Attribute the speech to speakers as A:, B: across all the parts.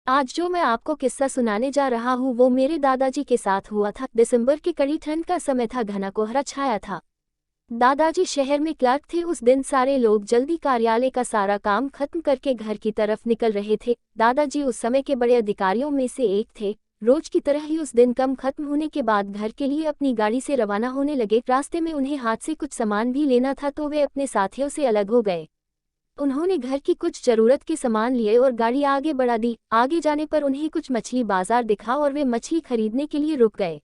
A: आज जो मैं आपको किस्सा सुनाने जा रहा हूँ वो मेरे दादाजी के साथ हुआ था। दिसंबर की कड़ी ठंड का समय था, घना कोहरा छाया था। दादाजी शहर में क्लर्क थे। उस दिन सारे लोग जल्दी कार्यालय का सारा काम खत्म करके घर की तरफ निकल रहे थे। दादाजी उस समय के बड़े अधिकारियों में से एक थे। रोज की तरह ही उस दिन काम खत्म होने के बाद घर के लिए अपनी गाड़ी से रवाना होने लगे। रास्ते में उन्हें हाथ से कुछ सामान भी लेना था तो वे अपने साथियों से अलग हो गए। उन्होंने घर की कुछ जरूरत के सामान लिए और गाड़ी आगे बढ़ा दी। आगे जाने पर उन्हें कुछ मछली बाजार दिखा और वे मछली खरीदने के लिए रुक गए।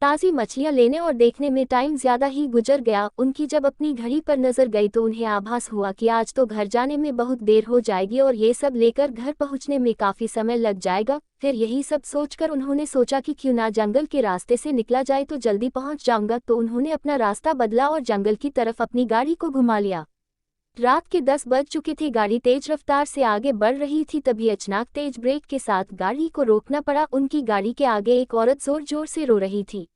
A: ताज़ी मछलियां लेने और देखने में टाइम ज्यादा ही गुजर गया। उनकी जब अपनी घड़ी पर नजर गई तो उन्हें आभास हुआ कि आज तो घर जाने में बहुत देर हो जाएगी और ये सब लेकर घर पहुंचने में काफी समय लग जाएगा। फिर यही सब सोचकर उन्होंने सोचा कि क्यों ना जंगल के रास्ते से निकला जाए तो जल्दी पहुंच जाऊंगा। तो उन्होंने अपना रास्ता बदला और जंगल की तरफ अपनी गाड़ी को घुमा लिया। रात के 10 बज चुके थे। गाड़ी तेज रफ्तार से आगे बढ़ रही थी, तभी अचानक तेज ब्रेक के साथ गाड़ी को रोकना पड़ा। उनकी गाड़ी के आगे एक औरत जोर जोर से रो रही थी।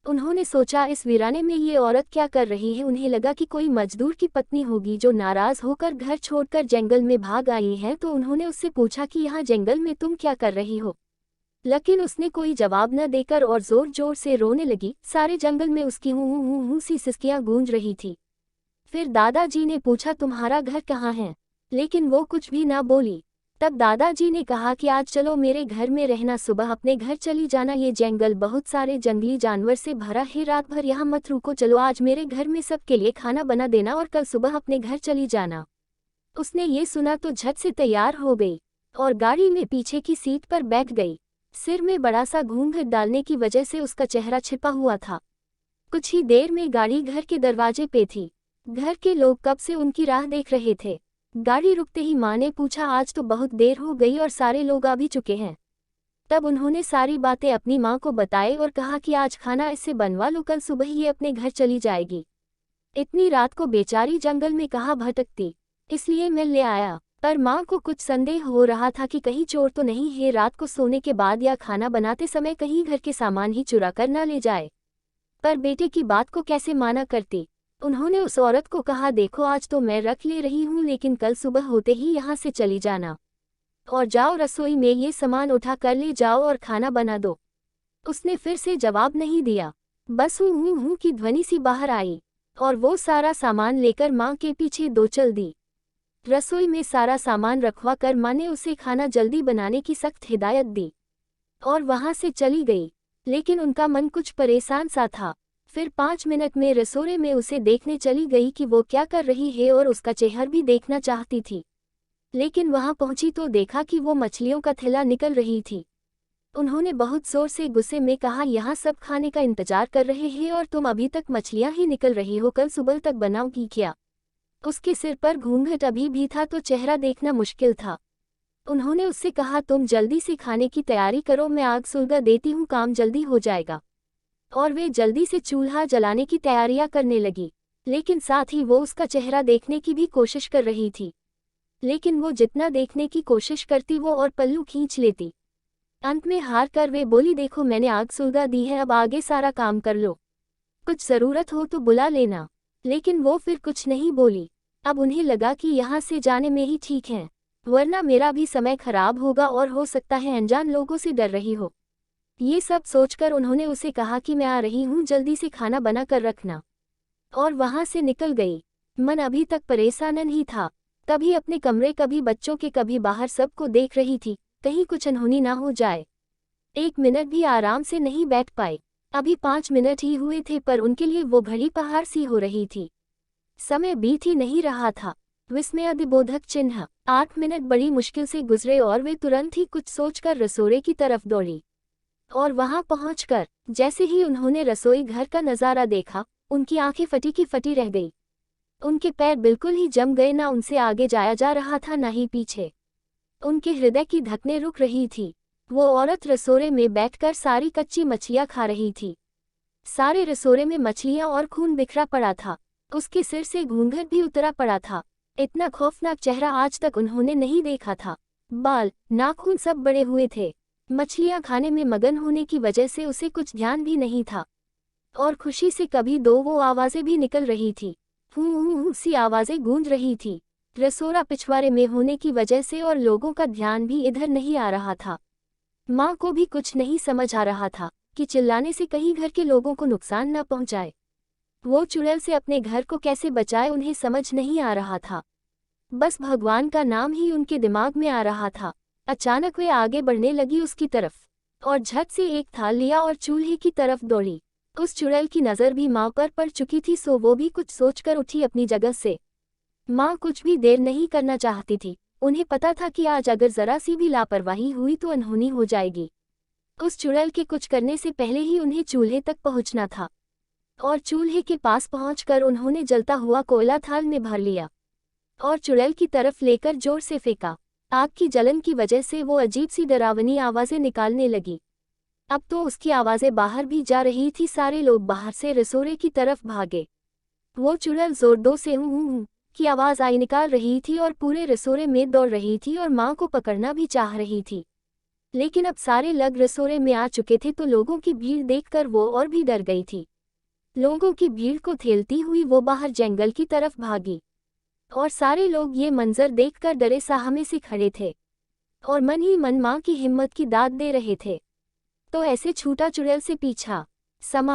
A: उन्होंने सोचा इस वीराने में ये औरत क्या कर रही है। उन्हें लगा कि कोई मजदूर की पत्नी होगी जो नाराज होकर घर छोड़कर जंगल में भाग आई है। तो उन्होंने उससे पूछा कि यहाँ जंगल में तुम क्या कर रही हो, लेकिन उसने कोई जवाब न देकर और जोर जोर से रोने लगी। सारे जंगल में उसकी हूँ सी सिसकियां गूंज रही थी। फिर दादाजी ने पूछा तुम्हारा घर कहाँ है, लेकिन वो कुछ भी ना बोली। तब दादाजी ने कहा कि आज चलो मेरे घर में रहना, सुबह अपने घर चली जाना। ये जंगल बहुत सारे जंगली जानवर से भरा है, रात भर यहाँ मत रुको। चलो आज मेरे घर में सबके लिए खाना बना देना और कल सुबह अपने घर चली जाना। उसने ये सुना तो झट से तैयार हो गई और गाड़ी में पीछे की सीट पर बैठ गई। सिर में बड़ा सा घूंघट डालने की वजह से उसका चेहरा छिपा हुआ था। कुछ ही देर में गाड़ी घर के दरवाजे पे थी। घर के लोग कब से उनकी राह देख रहे थे। गाड़ी रुकते ही माँ ने पूछा आज तो बहुत देर हो गई और सारे लोग आ भी चुके हैं। तब उन्होंने सारी बातें अपनी माँ को बताई और कहा कि आज खाना इससे बनवा लो, कल सुबह ये अपने घर चली जाएगी। इतनी रात को बेचारी जंगल में कहाँ भटकती, इसलिए मैं ले आया। पर माँ को कुछ संदेह हो रहा था कि कहीं चोर तो नहीं है, रात को सोने के बाद या खाना बनाते समय कहीं घर के सामान ही चुरा कर न ले जाए। पर बेटे की बात को कैसे माना करती। उन्होंने उस औरत को कहा देखो आज तो मैं रख ले रही हूँ, लेकिन कल सुबह होते ही यहाँ से चली जाना और जाओ रसोई में ये सामान उठा कर ले जाओ और खाना बना दो। उसने फिर से जवाब नहीं दिया, बस हूँ की ध्वनि सी बाहर आई और वो सारा सामान लेकर माँ के पीछे दो चल दी। रसोई में सारा सामान रखवा कर माँ ने उसे खाना जल्दी बनाने की सख्त हिदायत दी और वहाँ से चली गई। लेकिन उनका मन कुछ परेशान सा था। फिर 5 मिनट में रसोड़े में उसे देखने चली गई कि वो क्या कर रही है और उसका चेहरा भी देखना चाहती थी। लेकिन वहां पहुंची तो देखा कि वो मछलियों का थैला निकल रही थी। उन्होंने बहुत जोर से गुस्से में कहा यहाँ सब खाने का इंतजार कर रहे हैं और तुम अभी तक मछलियां ही निकल रही हो, कल सुबह तक बनाओगी क्या। उसके सिर पर घूंघट अभी भी था तो चेहरा देखना मुश्किल था। उन्होंने उससे कहा तुम जल्दी से खाने की तैयारी करो, मैं आग सुलगा देती हूँ, काम जल्दी हो जाएगा। और वे जल्दी से चूल्हा जलाने की तैयारियां करने लगी। लेकिन साथ ही वो उसका चेहरा देखने की भी कोशिश कर रही थी। लेकिन वो जितना देखने की कोशिश करती वो और पल्लू खींच लेती। अंत में हार कर वे बोली देखो मैंने आग सुलगा दी है, अब आगे सारा काम कर लो, कुछ ज़रूरत हो तो बुला लेना। लेकिन वो फिर कुछ नहीं बोली। अब उन्हें लगा कि यहाँ से जाने में ही ठीक है, वरना मेरा भी समय खराब होगा और हो सकता है अनजान लोगों से डर रही हो। ये सब सोचकर उन्होंने उसे कहा कि मैं आ रही हूँ, जल्दी से खाना बना कर रखना, और वहाँ से निकल गई। मन अभी तक परेशान ही था। कभी अपने कमरे, कभी बच्चों के, कभी बाहर, सबको देख रही थी कहीं कुछ अनहोनी ना हो जाए। 1 मिनट भी आराम से नहीं बैठ पाई। अभी 5 मिनट ही हुए थे पर उनके लिए वो घड़ी पहाड़ सी हो रही थी। समय बीत ही नहीं रहा था। विस्मयादिबोधक चिन्ह। 8 मिनट बड़ी मुश्किल से गुजरे और वे तुरंत ही कुछ सोचकर रसोड़े की तरफ दौड़ी। और वहां पहुंचकर जैसे ही उन्होंने रसोई घर का नजारा देखा, उनकी आंखें फटी की फटी रह गई। उनके पैर बिल्कुल ही जम गए, ना उनसे आगे जाया जा रहा था ना ही पीछे। उनके हृदय की धड़कनें रुक रही थी। वो औरत रसोड़े में बैठकर सारी कच्ची मछलियां खा रही थी। सारे रसोड़े में मछलियां और खून बिखरा पड़ा था। उसके सिर से घूंघट भी उतरा पड़ा था। इतना खौफनाक चेहरा आज तक उन्होंने नहीं देखा था। बाल, नाखून सब बड़े हुए थे। मछलियां खाने में मगन होने की वजह से उसे कुछ ध्यान भी नहीं था और खुशी से कभी दो वो आवाजें भी निकल रही थी। हूँ सी आवाजें गूंज रही थी। रसोड़ा पिछवाड़े में होने की वजह से और लोगों का ध्यान भी इधर नहीं आ रहा था। माँ को भी कुछ नहीं समझ आ रहा था कि चिल्लाने से कहीं घर के लोगों को नुकसान न पहुंचाए। वो चुड़ैल से अपने घर को कैसे बचाए उन्हें समझ नहीं आ रहा था। बस भगवान का नाम ही उनके दिमाग में आ रहा था। अचानक वे आगे बढ़ने लगी उसकी तरफ और झट से एक थाल लिया और चूल्हे की तरफ दौड़ी। उस चुड़ैल की नज़र भी माँ पर पड़ चुकी थी, सो वो भी कुछ सोचकर उठी अपनी जगह से। माँ कुछ भी देर नहीं करना चाहती थी। उन्हें पता था कि आज अगर जरा सी भी लापरवाही हुई तो अनहोनी हो जाएगी। उस चुड़ैल के कुछ करने से पहले ही उन्हें चूल्हे तक पहुंचना था और चूल्हे के पास पहुंचकर उन्होंने जलता हुआ कोयला थाल में भर लिया और चुड़ैल की तरफ लेकर जोर से फेंका। आग की जलन की वजह से वो अजीब सी डरावनी आवाज़ें निकालने लगी। अब तो उसकी आवाज़ें बाहर भी जा रही थी। सारे लोग बाहर से रसोड़े की तरफ भागे। वो चुड़ैल जोर से हूँ की आवाज़ आई निकाल रही थी और पूरे रसोड़े में दौड़ रही थी और माँ को पकड़ना भी चाह रही थी। लेकिन अब सारे लग रसोड़े में आ चुके थे तो लोगों की भीड़ देखकर वो और भी डर गई थी। लोगों की भीड़ को ठेलती हुई वो बाहर जंगल की तरफ भागी और सारे लोग ये मंजर देखकर डरे साहमे से खड़े थे और मन ही मन माँ की हिम्मत की दाद दे रहे थे। तो ऐसे छूटा चुड़ैल से पीछा। समा